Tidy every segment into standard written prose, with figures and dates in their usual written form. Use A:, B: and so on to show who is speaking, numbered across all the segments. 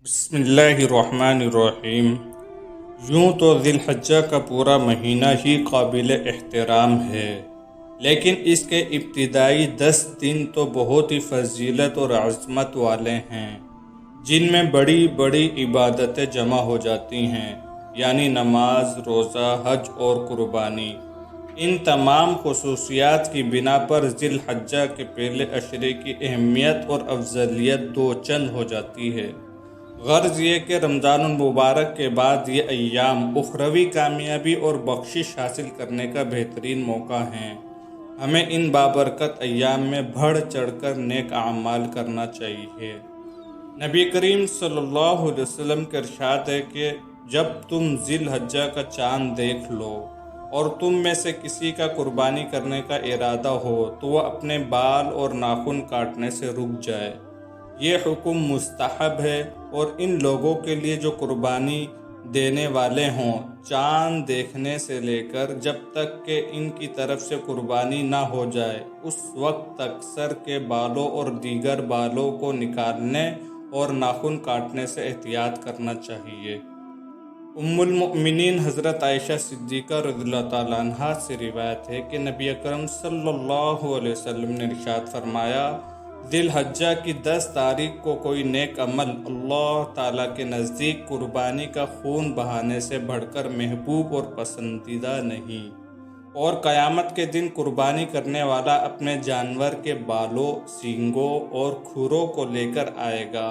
A: بسم اللہ الرحمن الرحیم۔ یوں تو ذی الحجہ کا پورا مہینہ ہی قابل احترام ہے، لیکن اس کے ابتدائی 10 دن تو بہت ہی فضیلت اور عظمت والے ہیں، جن میں بڑی بڑی عبادتیں جمع ہو جاتی ہیں، یعنی نماز، روزہ، حج اور قربانی۔ ان تمام خصوصیات کی بنا پر ذی الحجہ کے پہلے عشرے کی اہمیت اور افضلیت دو چند ہو جاتی ہے۔ غرض یہ کہ رمضان المبارک کے بعد یہ ایام اخروی کامیابی اور بخشش حاصل کرنے کا بہترین موقع ہیں۔ ہمیں ان بابرکت ایام میں بڑھ چڑھ کر نیک اعمال کرنا چاہیے۔ نبی کریم صلی اللہ علیہ وسلم کا ارشاد ہے کہ جب تم ذی الحجہ کا چاند دیکھ لو اور تم میں سے کسی کا قربانی کرنے کا ارادہ ہو تو وہ اپنے بال اور ناخن کاٹنے سے رک جائے۔ یہ حکم مستحب ہے اور ان لوگوں کے لیے جو قربانی دینے والے ہوں، چاند دیکھنے سے لے کر جب تک کہ ان کی طرف سے قربانی نہ ہو جائے اس وقت تک سر کے بالوں اور دیگر بالوں کو نکالنے اور ناخن کاٹنے سے احتیاط کرنا چاہیے۔ ام المؤمنین حضرت عائشہ صدیقہ رضی اللہ تعالیٰ عنہا سے روایت ہے کہ نبی اکرم صلی اللہ علیہ وسلم نے ارشاد فرمایا، ذی الحجہ کی 10 تاریخ کو کوئی نیک عمل اللہ تعالیٰ کے نزدیک قربانی کا خون بہانے سے بڑھ کر محبوب اور پسندیدہ نہیں، اور قیامت کے دن قربانی کرنے والا اپنے جانور کے بالوں، سینگوں اور کھروں کو لے کر آئے گا،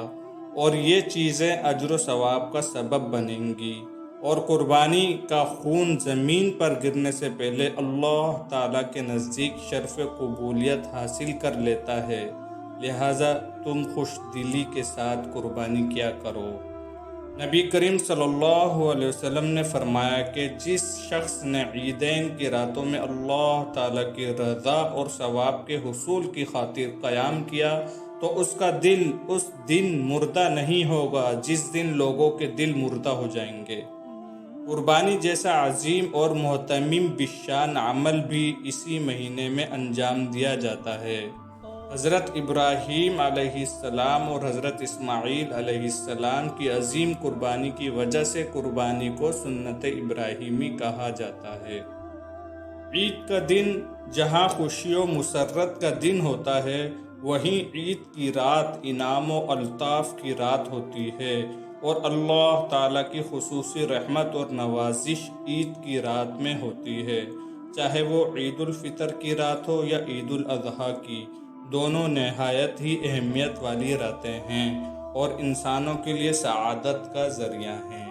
A: اور یہ چیزیں اجر و ثواب کا سبب بنیں گی، اور قربانی کا خون زمین پر گرنے سے پہلے اللہ تعالیٰ کے نزدیک شرف قبولیت حاصل کر لیتا ہے، لہٰذا تم خوش دلی کے ساتھ قربانی کیا کرو۔ نبی کریم صلی اللہ علیہ وسلم نے فرمایا کہ جس شخص نے عیدین کی راتوں میں اللہ تعالیٰ کی رضا اور ثواب کے حصول کی خاطر قیام کیا تو اس کا دل اس دن مردہ نہیں ہوگا جس دن لوگوں کے دل مردہ ہو جائیں گے۔ قربانی جیسا عظیم اور محتمم بالشان عمل بھی اسی مہینے میں انجام دیا جاتا ہے۔ حضرت ابراہیم علیہ السلام اور حضرت اسماعیل علیہ السلام کی عظیم قربانی کی وجہ سے قربانی کو سنت ابراہیمی کہا جاتا ہے۔ عید کا دن جہاں خوشی و مسرت کا دن ہوتا ہے، وہیں عید کی رات انعام و الطاف کی رات ہوتی ہے، اور اللہ تعالیٰ کی خصوصی رحمت اور نوازش عید کی رات میں ہوتی ہے، چاہے وہ عید الفطر کی رات ہو یا عید الاضحیٰ کی۔ دونوں نہایت ہی اہمیت والی راتیں ہیں اور انسانوں کے لیے سعادت کا ذریعہ ہیں۔